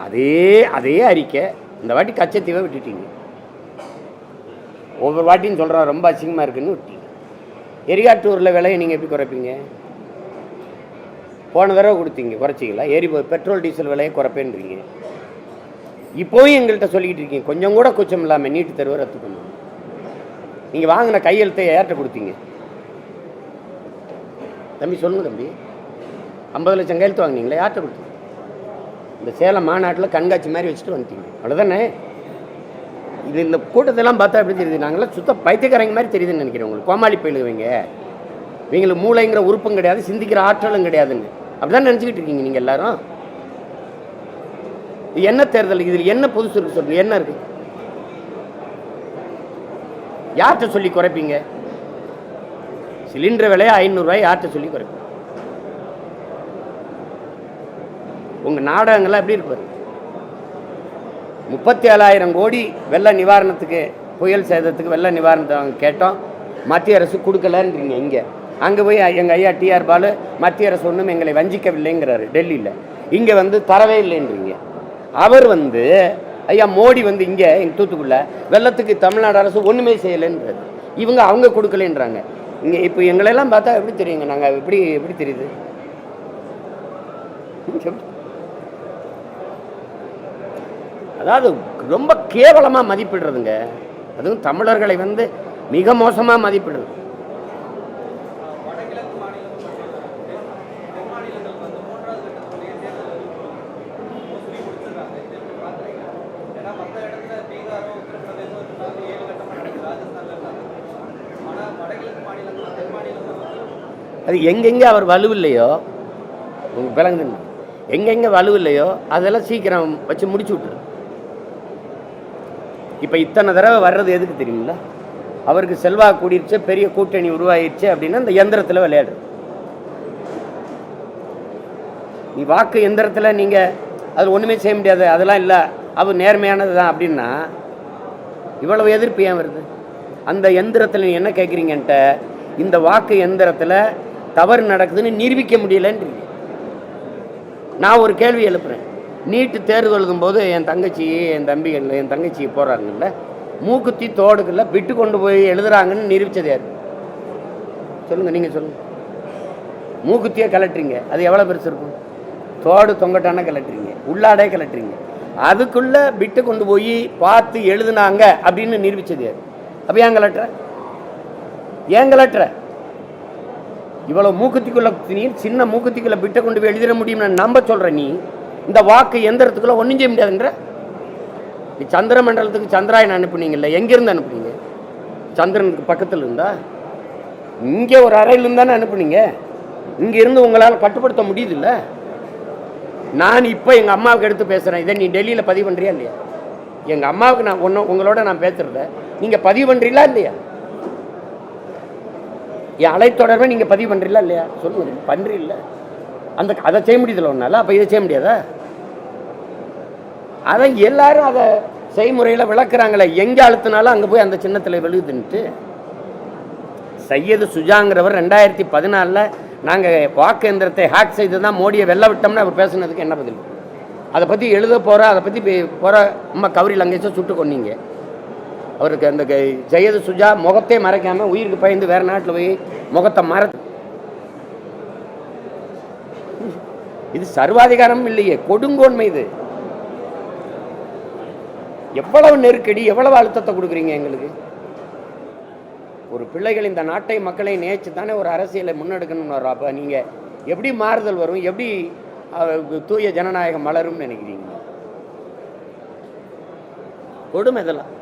அதே அதே அறிக்கை இந்த வாட்டி கச்சத்தீவை விட்டுட்டீங்க. ஒவ்வொரு வாட்டின்னு சொல்கிறோம் ரொம்ப அசிங்கமாக இருக்குன்னு விட்டீங்க. எரிகாட்டூரில் விலையை நீங்கள் எப்படி குறைப்பீங்க? போன தடவை கொடுத்தீங்க, குறைச்சிங்களா? பெட்ரோல் டீசல் விலையை குறைப்பேன்றீங்க. இப்போவும் எங்கள்கிட்ட சொல்லிக்கிட்டு இருக்கீங்க கொஞ்சம் கூட கூச்சம் இல்லாமல் நீட்டு தேர்வை ரத்து பண்ணுங்க. நீங்கள் வாங்கின கையெழுத்தை யார்கிட்ட கொடுத்தீங்க தம்பி? சொல்லுங்க தம்பி. 50 லட்சம் கையெழுத்து வாங்கினீங்களா? யார்கிட்ட கொடுத்தீங்க? இந்த சேலம் மாநாட்டில் கண்காட்சி மாதிரி வச்சுட்டு வந்துட்டீங்க, அவ்வளோதானே? இது இந்த கூட்டத்தெல்லாம் பார்த்தா எப்படி தெரியுது? நாங்களாம் சுத்த பைத்தியக்காரங்க மாதிரி தெரியுதுன்னு நினைக்கிறேன். உங்களுக்கு கோமாளி போயிடுவீங்க. இவங்களுக்கு மூளைங்கிற உறுப்பும் கிடையாது, சிந்திக்கிற ஆற்றலும் கிடையாதுன்னு அப்படிதான் நினச்சிக்கிட்டு இருக்கீங்க நீங்கள் எல்லாரும். இது என்ன தேர்தல்? இதில் என்ன புதுசு இருக்கு சொல்லுங்க? என்ன இருக்கு? யார்கிட்ட சொல்லி குறைப்பீங்க? சிலிண்டர் விலையை 500 ரூபாய் யார்கிட்ட சொல்லி குறைப்பீங்க? உங்க நாடகங்கள்லாம் எப்படி இருப்பாரு? 37,000 கோடி வெள்ள நிவாரணத்துக்கு, புயல் சேதத்துக்கு வெள்ள நிவாரணத்தை கேட்டோம், மத்திய அரசு கொடுக்கலன்றீங்க. இங்கே அங்கே போய் எங்கள் ஐயா டிஆர் பாலு மத்திய அரசு ஒன்றும் எங்களை வஞ்சிக்கவில்லைங்கிறாரு டெல்லியில். இங்கே வந்து தரவே இல்லைன்றீங்க. அவர் வந்து ஐயா மோடி வந்து இங்கே எங்கள் தூத்துக்குள்ள வெள்ளத்துக்கு தமிழ்நாடு அரசு ஒன்றுமே செய்யலைன்றாரு. இவங்க அவங்க கொடுக்கலன்றாங்க. இங்கே இப்போ எங்களெல்லாம் பார்த்தா எப்படி தெரியுங்க? நாங்கள் எப்படி தெரியுது? அதாவது ரொம்ப கேவலமாக மதிப்பிடுறதுங்க. அதுவும் தமிழர்களை வந்து மிக மோசமாக மதிப்பிடுறது. அது எங்கெங்கே அவர் வலுவில்லையோ, உங்களுக்கு விளங்குது, எங்கெங்கே வலுவில்லையோ அதெல்லாம் சீக்கிரம் வச்சு முடிச்சு விட்டுரு. இப்போ இத்தனை தடவை வர்றது எதுக்கு தெரியுங்களா? அவருக்கு செல்வாக்கு கூடிருச்சு, பெரிய கூட்டணி உருவாயிடுச்சு அப்படின்னா இந்த எந்திரத்தில் விளையாடு. நீ வாக்கு எந்திரத்தில் நீங்கள் அது ஒன்றுமே செய்ய முடியாது, அதெல்லாம் இல்லை, அது நேர்மையானது தான் அப்படின்னா இவ்வளவு எதிர்ப்பு ஏன் வருது? அந்த எந்திரத்தில் நீ என்ன கேட்குறீங்கன்ட்ட, இந்த வாக்கு எந்திரத்தில் தவறு நடக்குதுன்னு நிரூபிக்க முடியலன்றீங்க. நான் ஒரு கேள்வி எழுப்புறேன். நீட்டு தேர்வு எழுதும் போது என் தம்பிகள் என் தங்கச்சி போகிறாங்கல்ல, மூக்குத்தி தோடுக்கல்ல விட்டு கொண்டு போய் எழுதுறாங்கன்னு நிரூபித்தது யார்? சொல்லுங்கள், நீங்கள் சொல்லுங்கள். மூக்குத்தியை கலட்டுறீங்க, அது எவ்வளோ பெருசு இருக்கும்? தோடு தொங்கட்டான கலட்டுறீங்க, உள்ளாடே கலட்டுறீங்க, அதுக்குள்ளே விட்டு கொண்டு போய் பார்த்து எழுதுனாங்க அப்படின்னு நிரூபித்தது யார்? அப்போ ஏன் கலட்டுற? இவ்வளோ மூக்குத்திக்குள்ள சின்ன மூக்குத்திக்குள்ள விட்டு கொண்டு போய் எழுதிட முடியும்னு நம்ப சொல்கிற நீ, இந்த வாக்கு எந்திரத்துக்குள்ள ஒன்றும் செய்ய முடியாதுன்ற. நீ சந்திர மண்டலத்துக்கு சந்திராயன் அனுப்புனீங்கல்ல, எங்கேருந்து அனுப்புனீங்க? சந்திரனுக்கு பக்கத்தில் இருந்தா? இங்கே ஒரு அறையிலிருந்து தானே அனுப்புனீங்க. இங்கே இருந்து உங்களால் கட்டுப்படுத்த முடியுதுல்ல. நான் இப்போ எங்கள் அம்மாவுக்கு எடுத்து பேசுகிறேன், இதை நீ டெல்லியில் பதிவு பண்ணுறியா இல்லையா? எங்கள் அம்மாவுக்கு நான் உங்களோட நான் பேசுகிறத நீங்கள் பதிவு பண்ணுறீங்களா இல்லையா? என் அலைத்தொடர்பை நீங்கள் பதிவு பண்ணுறீங்களா இல்லையா? சொல்லுங்க, பண்ணுறீல்ல? அதை செய்ய முடியுதில்ல ஒன்றால், அப்போ இதை செய்ய முடியாதா? அதை எல்லாரும் அதை செய்முறையில் விளக்குறாங்களே, எங்கே அழுத்தினாலும் அங்கே போய் அந்த சின்னத்தில் விழுதுன்ட்டு. சையது சுஜாங்கிறவர் 2014 நாங்கள் வாக்கு எந்திரத்தை ஹேக் செய்து தான் மோடியை வெல்ல விட்டோம்னு அவர் பேசுனதுக்கு என்ன பதில்? அதை பற்றி எழுத போகிற, அதை பற்றி போகிற அம்மா கௌரி லங்கேஷை சுட்டு கொன்னீங்க. அவருக்கு அந்த சையது சுஜா முகத்தை மறைக்காமல் உயிருக்கு பயந்து வேறு நாட்டில் போய் முகத்தை இது சர்வாதிகாரம் இல்லையே, கொடுங்கோன்மை. இது எவ்வளவு நெருக்கடி, எவ்வளவு அழுத்தத்தை கொடுக்குறீங்க எங்களுக்கு. ஒரு பிள்ளைகள் இந்த நாட்டை மக்களை நேச்சு தானே ஒரு அரசியலை முன்னெடுக்கணும்னு வரும். அப்போ நீங்கள் எப்படி மாறுதல் வரும், எப்படி தூய ஜனநாயகம் மலரும்னு நினைக்கிறீங்க? கொடுமை இதெல்லாம்.